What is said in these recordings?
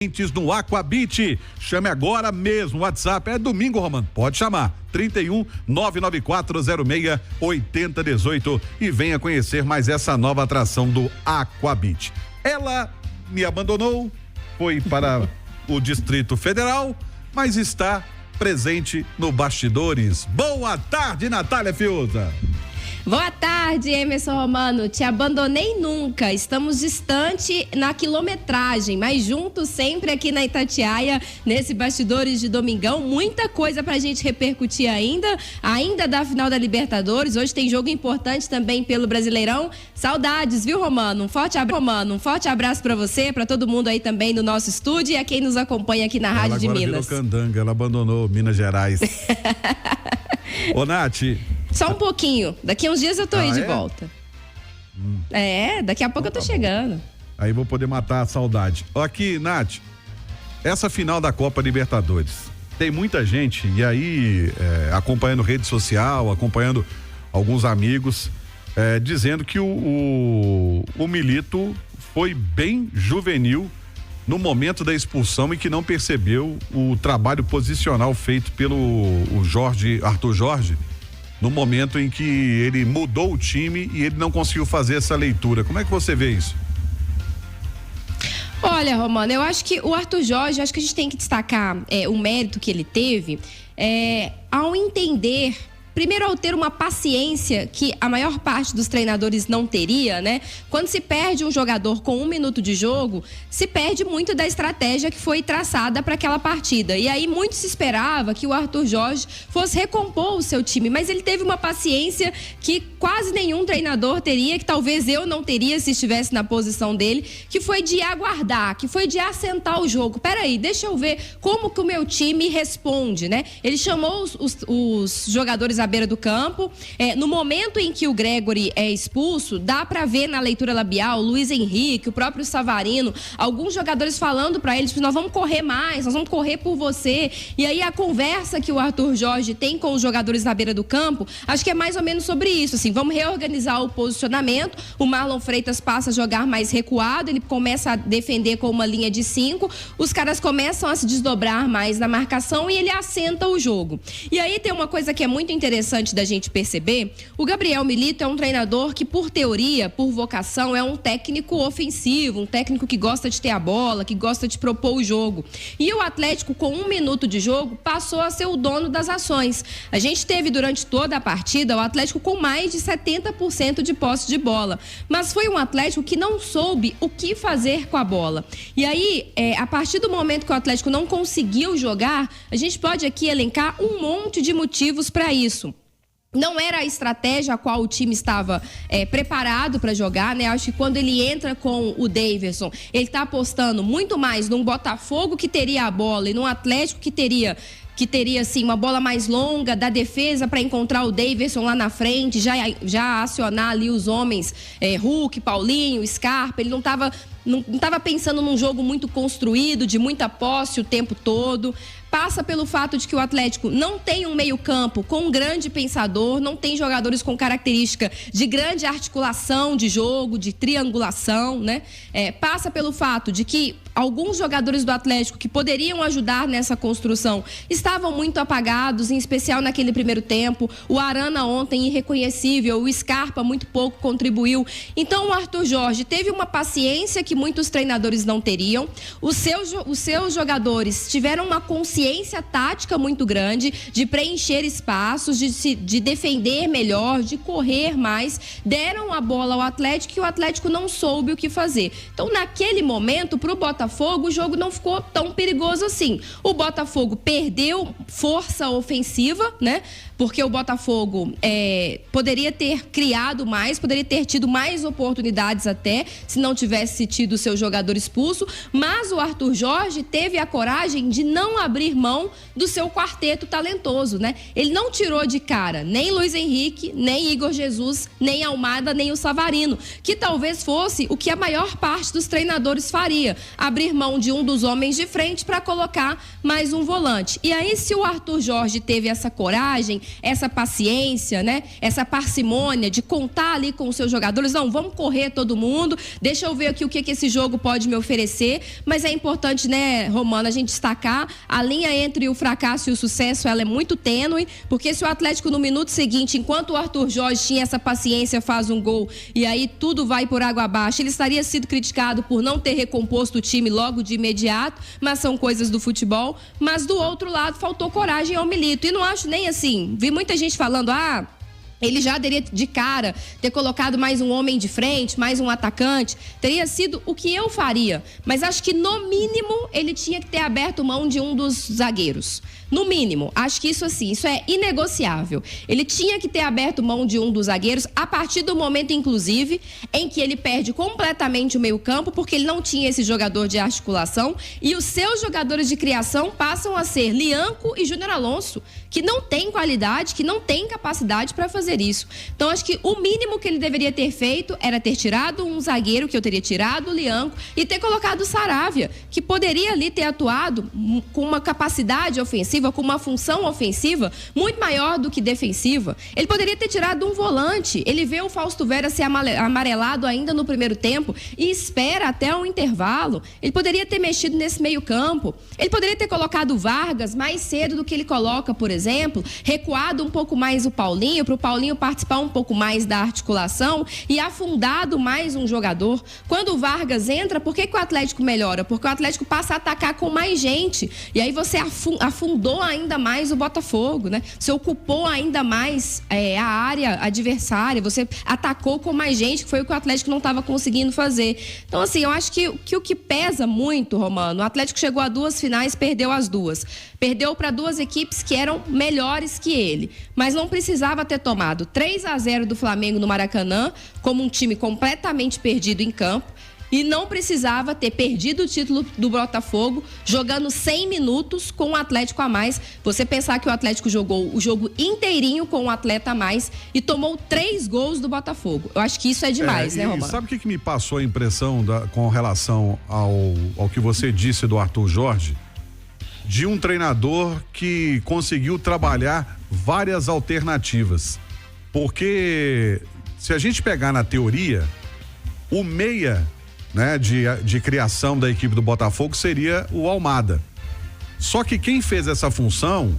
No Aquabit, chame agora mesmo, WhatsApp, é domingo, Romano, pode chamar, 31 99406 8018 e venha conhecer mais essa nova atração do Aquabit. Ela me abandonou, foi para o Distrito Federal, mas está presente no Bastidores. Boa tarde, Natália Fiuza. Boa tarde, Emerson Romano. Te abandonei nunca. Estamos distante na quilometragem, mas juntos sempre aqui na Itatiaia, nesse Bastidores de Domingão. Muita coisa pra gente repercutir ainda da final da Libertadores. Hoje tem jogo importante também pelo Brasileirão. Saudades, viu, Romano? Um forte abraço pra você, pra todo mundo aí também no nosso estúdio e a quem nos acompanha aqui na Rádio de Minas. Virou candanga, ela abandonou Minas Gerais. Ô, Nath. Só um pouquinho. Daqui a uns dias eu tô aí de volta. Daqui a pouco eu tô chegando. Aí vou poder matar a saudade. Aqui, Nath, essa final da Copa Libertadores, tem muita gente, e aí, acompanhando rede social, acompanhando alguns amigos, dizendo que o Milito foi bem juvenil no momento da expulsão e que não percebeu o trabalho posicional feito pelo Arthur Jorge, no momento em que ele mudou o time e ele não conseguiu fazer essa leitura. Como é que você vê isso? Olha, Romano, eu acho que o Arthur Jorge, acho que a gente tem que destacar o mérito que ele teve ao entender, primeiro ao ter uma paciência que a maior parte dos treinadores não teria, né? Quando se perde um jogador com 1 minuto de jogo, se perde muito da estratégia que foi traçada para aquela partida. E aí muito se esperava que o Arthur Jorge fosse recompor o seu time, mas ele teve uma paciência que quase nenhum treinador teria, que talvez eu não teria se estivesse na posição dele, que foi de aguardar, que foi de assentar o jogo. Peraí, deixa eu ver como que o meu time responde, né? Ele chamou os jogadores à beira do campo. No momento em que o Gregory é expulso, dá para ver na leitura labial, o Luiz Henrique, o próprio Savarino, alguns jogadores falando para eles: nós vamos correr mais, nós vamos correr por você. E aí a conversa que o Arthur Jorge tem com os jogadores na beira do campo, acho que é mais ou menos sobre isso, assim, vamos reorganizar o posicionamento. O Marlon Freitas passa a jogar mais recuado, ele começa a defender com uma linha de 5, os caras começam a se desdobrar mais na marcação e ele assenta o jogo. E aí tem uma coisa que é muito interessante da gente perceber: o Gabriel Milito é um treinador que, por teoria, por vocação, é um técnico ofensivo, um técnico que gosta de ter a bola, que gosta de propor o jogo. E o Atlético, com 1 minuto de jogo, passou a ser o dono das ações. A gente teve durante toda a partida o Atlético com mais de 70% de posse de bola, mas foi um Atlético que não soube o que fazer com a bola. E aí, a partir do momento que o Atlético não conseguiu jogar, a gente pode aqui elencar um monte de motivos para isso. Não era a estratégia a qual o time estava preparado para jogar, né? Acho que quando ele entra com o Daverson, ele está apostando muito mais num Botafogo que teria a bola e num Atlético que teria assim uma bola mais longa da defesa para encontrar o Daverson lá na frente, já acionar ali os homens, Hulk, Paulinho, Scarpa. Ele não estava pensando num jogo muito construído, de muita posse o tempo todo. Passa pelo fato de que o Atlético não tem um meio-campo com um grande pensador, não tem jogadores com característica de grande articulação de jogo, de triangulação, né? Passa pelo fato de que alguns jogadores do Atlético que poderiam ajudar nessa construção estavam muito apagados, em especial naquele primeiro tempo. O Arana ontem irreconhecível, o Scarpa muito pouco contribuiu. Então o Arthur Jorge teve uma paciência que muitos treinadores não teriam. Os seus jogadores tiveram uma consciência tática muito grande de preencher espaços, de defender melhor, de correr mais. Deram a bola ao Atlético e o Atlético não soube o que fazer. Então, naquele momento, para o Botafogo, o jogo não ficou tão perigoso assim. O Botafogo perdeu força ofensiva, né? Porque o Botafogo poderia ter criado mais, poderia ter tido mais oportunidades até, se não tivesse tido o seu jogador expulso, mas o Arthur Jorge teve a coragem de não abrir mão do seu quarteto talentoso, né? Ele não tirou de cara nem Luiz Henrique, nem Igor Jesus, nem Almada, nem o Savarino, que talvez fosse o que a maior parte dos treinadores faria, abrir mão de um dos homens de frente para colocar mais um volante. E aí, se o Arthur Jorge teve essa coragem, essa paciência, né? Essa parcimônia de contar ali com os seus jogadores. Não, vamos correr todo mundo, deixa eu ver aqui o que esse jogo pode me oferecer. Mas é importante, né, Romano, a gente destacar a linha entre o fracasso e o sucesso, ela é muito tênue, porque se o Atlético no minuto seguinte, enquanto o Arthur Jorge tinha essa paciência, faz um gol e aí tudo vai por água abaixo, ele estaria sido criticado por não ter recomposto o time logo de imediato, mas são coisas do futebol. Mas do outro lado, faltou coragem ao Milito. E não acho nem assim, vi muita gente falando, ele já teria de cara ter colocado mais um homem de frente, mais um atacante. Teria sido o que eu faria. Mas acho que, no mínimo, ele tinha que ter aberto mão de um dos zagueiros. No mínimo, acho que isso é inegociável. Ele tinha que ter aberto mão de um dos zagueiros a partir do momento, inclusive, em que ele perde completamente o meio-campo, porque ele não tinha esse jogador de articulação, e os seus jogadores de criação passam a ser Lianco e Júnior Alonso, que não tem qualidade, que não tem capacidade para fazer isso. Então, acho que o mínimo que ele deveria ter feito era ter tirado um zagueiro, que eu teria tirado o Lianco, e ter colocado o Saravia, que poderia ali ter atuado com uma capacidade ofensiva, com uma função ofensiva muito maior do que defensiva. Ele poderia ter tirado um volante. Ele vê o Fausto Vera ser amarelado ainda no primeiro tempo e espera até o intervalo. Ele poderia ter mexido nesse meio campo. Ele poderia ter colocado o Vargas mais cedo do que ele coloca, por exemplo, recuado um pouco mais o Paulinho, para o Paulinho participar um pouco mais da articulação e afundado mais um jogador. Quando o Vargas entra, por que o Atlético melhora? Porque o Atlético passa a atacar com mais gente. E aí você afundou ainda mais o Botafogo, né? Você ocupou ainda mais a área adversária, você atacou com mais gente, que foi o que o Atlético não estava conseguindo fazer. Então, assim, eu acho que o que pesa muito, Romano, o Atlético chegou a 2 finais, perdeu as 2. Perdeu para 2 equipes que eram melhores que ele, mas não precisava ter tomado 3-0 do Flamengo no Maracanã, como um time completamente perdido em campo. E não precisava ter perdido o título do Botafogo jogando 100 minutos com um Atlético a mais. Você pensar que o Atlético jogou o jogo inteirinho com um atleta a mais e tomou 3 gols do Botafogo. Eu acho que isso é demais, né, Romano? Sabe o que me passou a impressão com relação ao que você disse do Arthur Jorge? De um treinador que conseguiu trabalhar várias alternativas. Porque se a gente pegar na teoria, o meia, né, de criação da equipe do Botafogo seria o Almada. Só que quem fez essa função,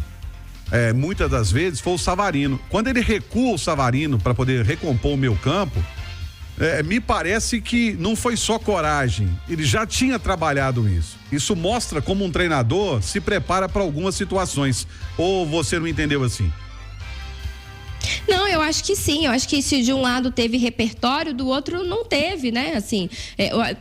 muitas das vezes, foi o Savarino. Quando ele recua o Savarino para poder recompor o meio campo, me parece que não foi só coragem, ele já tinha trabalhado isso. Isso mostra como um treinador se prepara para algumas situações. Ou você não entendeu assim? Não, eu acho que sim. Eu acho que se de um lado teve repertório, do outro não teve, né? Assim,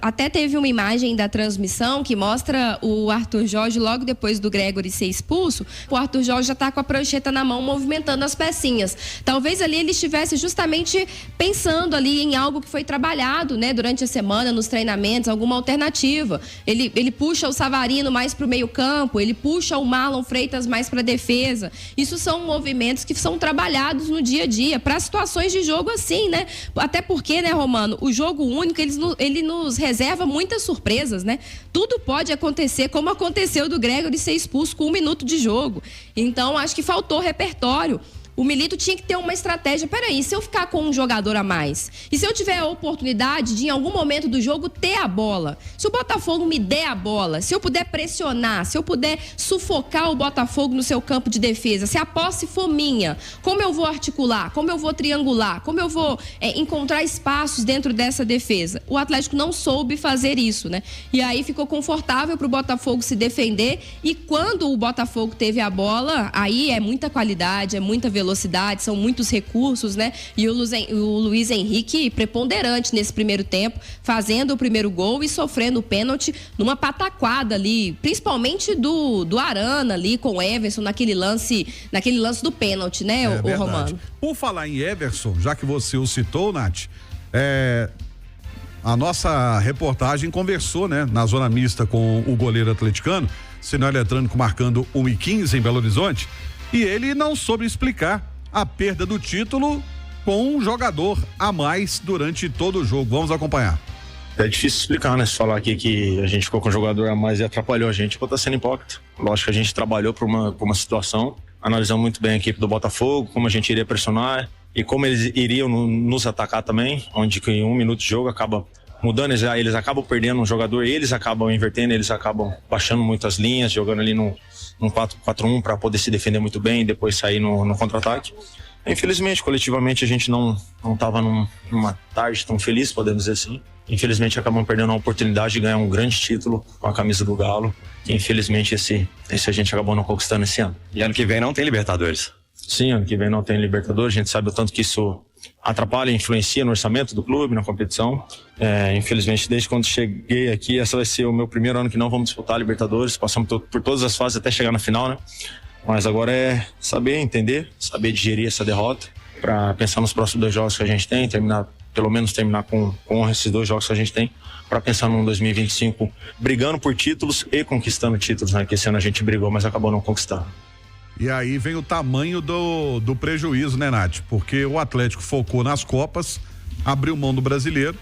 até teve uma imagem da transmissão que mostra o Arthur Jorge logo depois do Gregory ser expulso. O Arthur Jorge já tá com a prancheta na mão, movimentando as pecinhas. Talvez ali ele estivesse justamente pensando ali em algo que foi trabalhado, né? Durante a semana, nos treinamentos, alguma alternativa. Ele puxa o Savarino mais pro meio campo, ele puxa o Marlon Freitas mais pra defesa. Isso são movimentos que são trabalhados no dia a dia, para situações de jogo assim, né? Até porque, né, Romano, o jogo único, ele nos reserva muitas surpresas, né? Tudo pode acontecer, como aconteceu do Gregory ser expulso com 1 minuto de jogo. Então, acho que faltou repertório. O Milito tinha que ter uma estratégia. Peraí, se eu ficar com um jogador a mais, e se eu tiver a oportunidade de, em algum momento do jogo, ter a bola, se o Botafogo me der a bola, se eu puder pressionar, se eu puder sufocar o Botafogo no seu campo de defesa, se a posse for minha, como eu vou articular, como eu vou triangular, como eu vou encontrar espaços dentro dessa defesa? O Atlético não soube fazer isso, né? E aí ficou confortável para o Botafogo se defender, e quando o Botafogo teve a bola, aí é muita qualidade, é muita velocidade, são muitos recursos, né? E o Luiz Henrique preponderante nesse primeiro tempo, fazendo o primeiro gol e sofrendo o pênalti numa pataquada ali, principalmente do Arana ali com o Everson naquele lance do pênalti, né, o Romano? Por falar em Everson, já que você o citou, Nath, a nossa reportagem conversou, né, na zona mista com o goleiro atleticano, sinal eletrônico marcando 1h15 em Belo Horizonte. E ele não soube explicar a perda do título com um jogador a mais durante todo o jogo. Vamos acompanhar. É difícil explicar, né? Se falar aqui que a gente ficou com um jogador a mais e atrapalhou a gente, pode estar sendo hipócrita. Lógico que a gente trabalhou por uma situação. analisamos muito bem a equipe do Botafogo, como a gente iria pressionar e como eles iriam nos atacar também, onde em 1 minuto de jogo acaba mudando, eles acabam perdendo um jogador, eles acabam invertendo, eles acabam baixando muitas linhas, jogando ali num 4-4-1 para poder se defender muito bem e depois sair no contra-ataque. Infelizmente, coletivamente, a gente não estava numa tarde tão feliz, podemos dizer assim. Infelizmente, acabamos perdendo a oportunidade de ganhar um grande título com a camisa do Galo. E infelizmente, esse a gente acabou não conquistando esse ano. E ano que vem não tem Libertadores? Sim, ano que vem não tem Libertadores. A gente sabe o tanto que isso atrapalha e influencia no orçamento do clube, na competição. Infelizmente, desde quando cheguei aqui, esse vai ser o meu primeiro ano que não vamos disputar a Libertadores. Passamos por todas as fases até chegar na final, né? Mas agora é saber entender, saber digerir essa derrota, para pensar nos próximos 2 jogos que a gente tem, pelo menos terminar com esses 2 jogos que a gente tem, para pensar num 2025 brigando por títulos e conquistando títulos, né? Que esse ano a gente brigou, mas acabou não conquistando. E aí vem o tamanho do prejuízo, né, Nath? Porque o Atlético focou nas Copas, abriu mão do Brasileiro,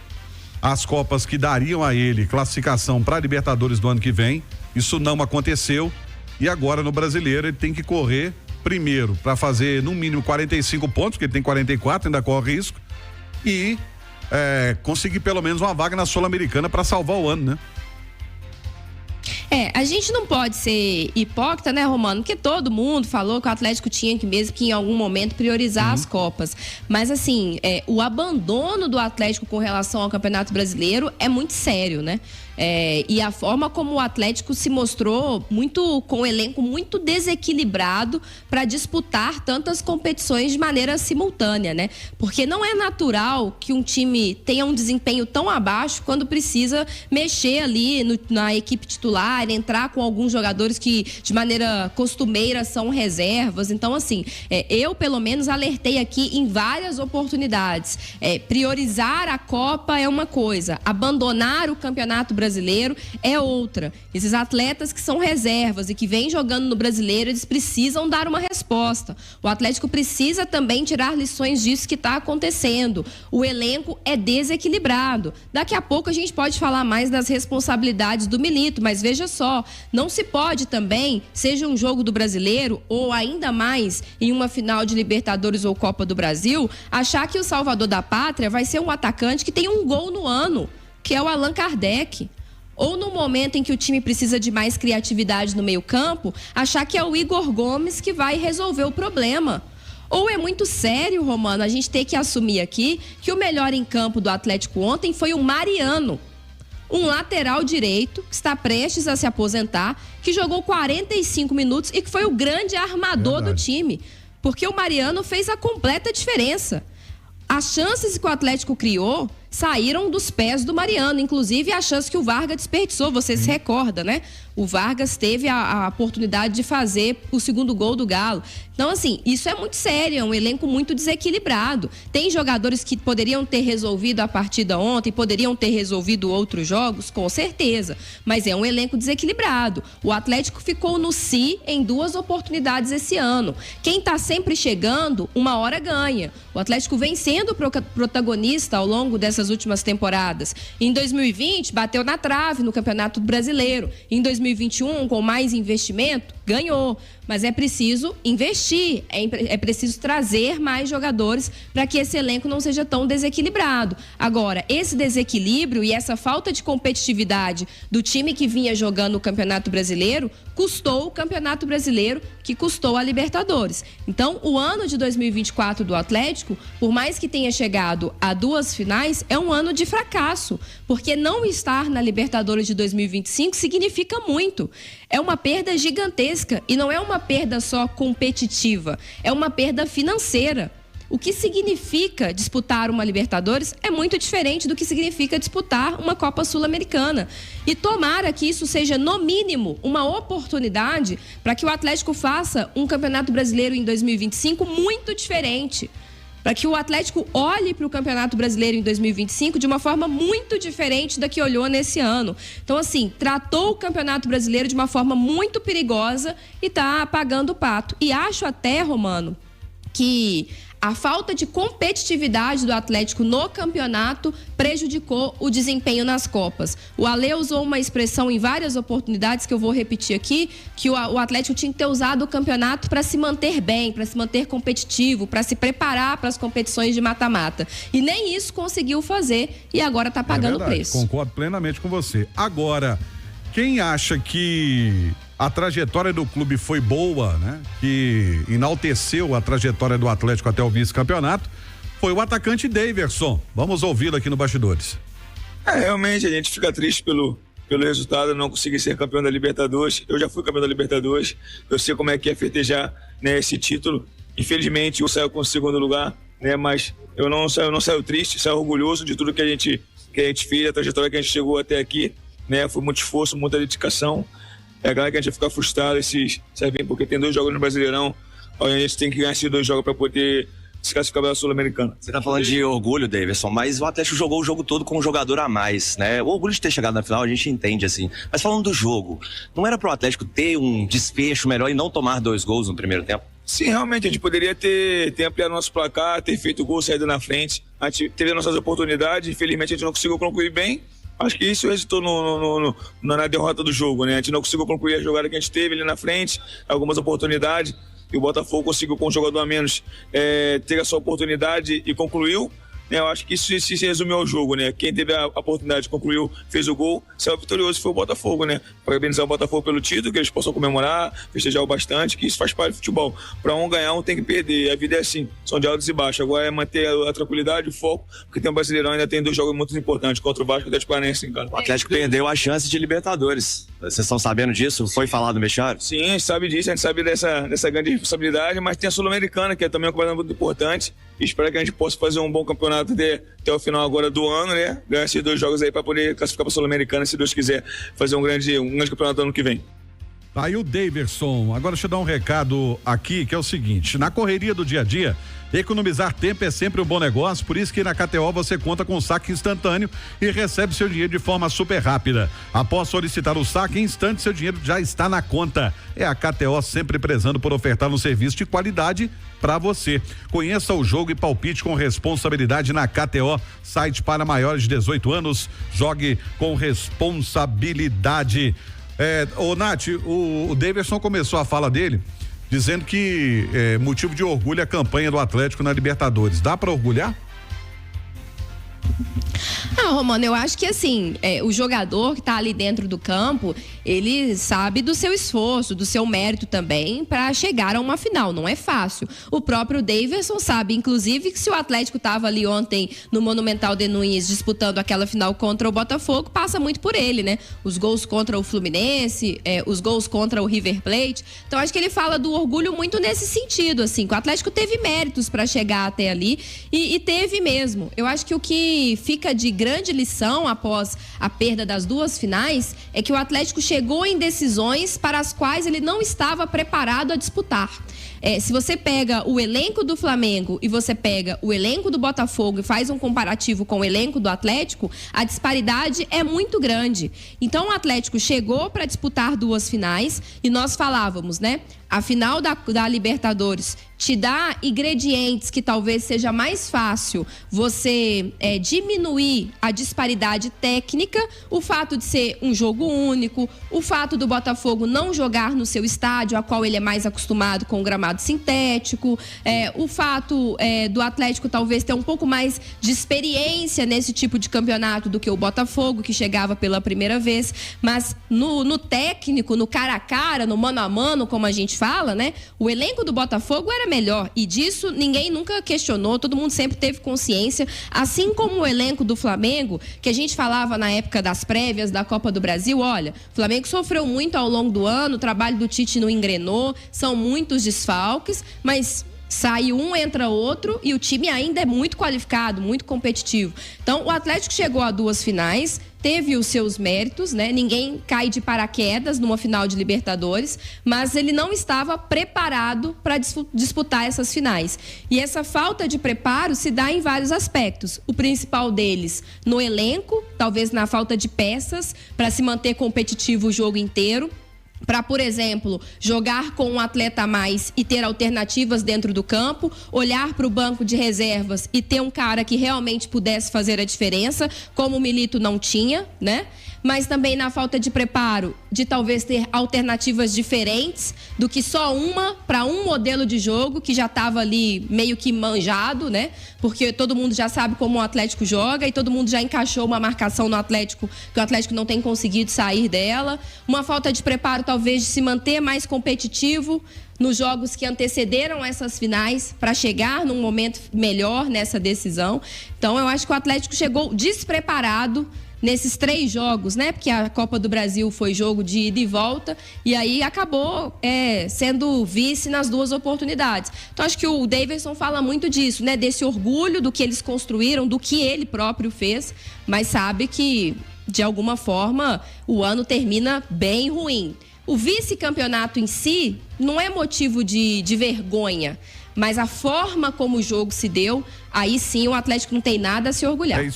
as Copas que dariam a ele classificação para a Libertadores do ano que vem, isso não aconteceu. E agora no Brasileiro ele tem que correr primeiro para fazer no mínimo 45 pontos, porque ele tem 44, ainda corre risco, e conseguir pelo menos uma vaga na Sul-Americana para salvar o ano, né? A gente não pode ser hipócrita, né, Romano? Porque todo mundo falou que o Atlético tinha que mesmo que em algum momento priorizar as Copas. Mas assim, o abandono do Atlético com relação ao Campeonato Brasileiro é muito sério, né? E a forma como o Atlético se mostrou com um elenco muito desequilibrado para disputar tantas competições de maneira simultânea, né? Porque não é natural que um time tenha um desempenho tão abaixo quando precisa mexer ali na equipe titular, entrar com alguns jogadores que de maneira costumeira são reservas. Então, assim, eu pelo menos alertei aqui em várias oportunidades. Priorizar a Copa é uma coisa, abandonar o Campeonato Brasileiro é outra. Esses atletas que são reservas e que vêm jogando no Brasileiro, eles precisam dar uma resposta. O Atlético precisa também tirar lições disso que está acontecendo. O elenco é desequilibrado. Daqui a pouco a gente pode falar mais das responsabilidades do Milito, mas veja só, não se pode também, seja um jogo do Brasileiro ou ainda mais em uma final de Libertadores ou Copa do Brasil, achar que o salvador da pátria vai ser um atacante que tem um gol no ano, que é o Allan Kardec. Ou no momento em que o time precisa de mais criatividade no meio-campo, achar que é o Igor Gomes que vai resolver o problema. Ou é muito sério, Romano, a gente ter que assumir aqui que o melhor em campo do Atlético ontem foi o Mariano, um lateral direito que está prestes a se aposentar, que jogou 45 minutos e que foi o grande armador do time. Porque o Mariano fez a completa diferença. As chances que o Atlético criou saíram dos pés do Mariano, inclusive a chance que o Vargas desperdiçou, você se recorda, né? O Vargas teve a oportunidade de fazer o segundo gol do Galo. Então, assim, isso é muito sério, é um elenco muito desequilibrado. Tem jogadores que poderiam ter resolvido a partida ontem, poderiam ter resolvido outros jogos, com certeza. Mas é um elenco desequilibrado. O Atlético ficou no em 2 oportunidades esse ano. Quem está sempre chegando, uma hora ganha. O Atlético vem sendo protagonista ao longo dessas últimas temporadas. Em 2020, bateu na trave no Campeonato Brasileiro. Em 2021, com mais investimento, ganhou. Mas é preciso investir, é preciso trazer mais jogadores para que esse elenco não seja tão desequilibrado. Agora, esse desequilíbrio e essa falta de competitividade do time que vinha jogando o Campeonato Brasileiro custou o Campeonato Brasileiro, que custou a Libertadores. Então, o ano de 2024 do Atlético, por mais que tenha chegado a 2 finais, é um ano de fracasso, porque não estar na Libertadores de 2025 significa muito. É uma perda gigantesca e não é uma perda só competitiva, é uma perda financeira. O que significa disputar uma Libertadores é muito diferente do que significa disputar uma Copa Sul-Americana. E tomara que isso seja, no mínimo, uma oportunidade para que o Atlético faça um Campeonato Brasileiro em 2025 muito diferente. Para que o Atlético olhe para o Campeonato Brasileiro em 2025 de uma forma muito diferente da que olhou nesse ano. Então, assim, tratou o Campeonato Brasileiro de uma forma muito perigosa e está pagando o pato. E acho até, Romano, que A falta de competitividade do Atlético no campeonato prejudicou o desempenho nas Copas. O Ale usou uma expressão em várias oportunidades que eu vou repetir aqui, que o Atlético tinha que ter usado o campeonato para se manter bem, para se manter competitivo, para se preparar para as competições de mata-mata. E nem isso conseguiu fazer e agora está pagando o preço. Concordo plenamente com você. Agora, quem acha que a trajetória do clube foi boa, né? Que enalteceu a trajetória do Atlético até o vice-campeonato, foi o atacante Daverson. Vamos ouvi-lo aqui no Bastidores. Realmente a gente fica triste pelo resultado, não conseguir ser campeão da Libertadores. Eu já fui campeão da Libertadores, eu sei como é que é festejar, né, esse título. Infelizmente eu saio com o segundo lugar, né? Mas eu não saio triste, saio orgulhoso de tudo que a gente fez, a trajetória que a gente chegou até aqui, né? Foi muito esforço, muita dedicação. É claro que a gente vai ficar frustrado porque tem 2 jogos no Brasileirão, a gente tem que ganhar esses 2 jogos para poder se classificar pela Sul-Americana. Você tá falando de orgulho, Daverson, mas o Atlético jogou o jogo todo com um jogador a mais, né? O orgulho de ter chegado na final a gente entende, assim. Mas falando do jogo, não era pro Atlético ter um desfecho melhor e não tomar 2 gols no primeiro tempo? Sim, realmente, a gente poderia ter ampliado nosso placar, ter feito gol, saído na frente. A gente teve nossas oportunidades, infelizmente a gente não conseguiu concluir bem. Acho que isso resultou na derrota do jogo, né? A gente não conseguiu concluir a jogada que a gente teve ali na frente, algumas oportunidades, e o Botafogo conseguiu, com um jogador a menos, ter a sua oportunidade e concluiu. Eu acho que isso se resume ao jogo, né? Quem teve a oportunidade, concluiu, fez o gol, saiu vitorioso, foi o Botafogo, né? Parabenizar o Botafogo pelo título, que eles possam comemorar, festejar bastante, que isso faz parte do futebol. Para um ganhar, um tem que perder. A vida é assim, são de altos e baixos. Agora é manter a tranquilidade, o foco, porque tem um Brasileirão, ainda tem 2 jogos muito importantes, contra o Vasco e o Atlético Paranaense, cara. O Atlético perdeu a chance de Libertadores. Vocês estão sabendo disso? Foi falado no vestiário? Sim, a gente sabe disso, a gente sabe dessa grande responsabilidade, mas tem a Sul-Americana, que é também um campeonato muito importante. E espero que a gente possa fazer um bom campeonato até o final agora do ano, né? Ganhar esses 2 jogos aí para poder classificar para a Sul-Americana, se Deus quiser, fazer um grande campeonato ano que vem. Tá aí o Daverson. Agora deixa eu dar um recado aqui, que é o seguinte: na correria do dia a dia, economizar tempo é sempre um bom negócio, por isso que na KTO você conta com saque instantâneo e recebe seu dinheiro de forma super rápida. Após solicitar o saque, em instante seu dinheiro já está na conta. É a KTO sempre prezando por ofertar um serviço de qualidade para você. Conheça o jogo e palpite com responsabilidade na KTO, site para maiores de 18 anos. Jogue com responsabilidade. Nath, o Daverson começou a fala dele dizendo que é motivo de orgulho a campanha do Atlético na Libertadores. Dá para orgulhar? Romano, eu acho que assim, o jogador que tá ali dentro do campo, ele sabe do seu esforço, do seu mérito também para chegar a uma final, não é fácil. O próprio Daverson sabe, inclusive, que se o Atlético tava ali ontem no Monumental de Nunes disputando aquela final contra o Botafogo, passa muito por ele, né? Os gols contra o Fluminense, os gols contra o River Plate. Então acho que ele fala do orgulho muito nesse sentido, assim, que o Atlético teve méritos para chegar até ali e teve mesmo. Eu acho que o que fica de grande lição após a perda das 2 finais é que o Atlético chegou em decisões para as quais ele não estava preparado a disputar. Se você pega o elenco do Flamengo e você pega o elenco do Botafogo e faz um comparativo com o elenco do Atlético, a disparidade é muito grande. Então o Atlético chegou para disputar 2 finais e nós falávamos, né? A final da Libertadores te dá ingredientes que talvez seja mais fácil você diminuir a disparidade técnica, o fato de ser um jogo único, o fato do Botafogo não jogar no seu estádio, a qual ele é mais acostumado com o gramado sintético, o fato do Atlético talvez ter um pouco mais de experiência nesse tipo de campeonato do que o Botafogo, que chegava pela primeira vez, mas no técnico, no cara a cara, no mano a mano, como a gente fala, né? O elenco do Botafogo era melhor e disso ninguém nunca questionou, todo mundo sempre teve consciência, assim como o elenco do Flamengo, que a gente falava na época das prévias da Copa do Brasil. Olha, o Flamengo sofreu muito ao longo do ano, o trabalho do Tite não engrenou, são muitos desfalques, mas sai um, entra outro e o time ainda é muito qualificado, muito competitivo. Então o Atlético chegou a 2 finais, teve os seus méritos, né? Ninguém cai de paraquedas numa final de Libertadores, mas ele não estava preparado para disputar essas finais. E essa falta de preparo se dá em vários aspectos. O principal deles no elenco, talvez na falta de peças para se manter competitivo o jogo inteiro. para, por exemplo, jogar com um atleta a mais e ter alternativas dentro do campo, olhar para o banco de reservas e ter um cara que realmente pudesse fazer a diferença, como o Milito não tinha, né? Mas também na falta de preparo, de talvez ter alternativas diferentes do que só uma para um modelo de jogo que já estava ali meio que manjado, né? Porque todo mundo já sabe como o Atlético joga e todo mundo já encaixou uma marcação no Atlético, que o Atlético não tem conseguido sair dela. Uma falta de preparo, talvez, de se manter mais competitivo nos jogos que antecederam essas finais para chegar num momento melhor nessa decisão. Então, eu acho que o Atlético chegou despreparado nesses 3 jogos, né? Porque a Copa do Brasil foi jogo de ida e volta e aí acabou sendo vice nas 2 oportunidades. Então, acho que o Davidson fala muito disso, né? Desse orgulho do que eles construíram, do que ele próprio fez, mas sabe que, de alguma forma, o ano termina bem ruim. O vice-campeonato em si não é motivo de vergonha, mas a forma como o jogo se deu, aí sim o Atlético não tem nada a se orgulhar.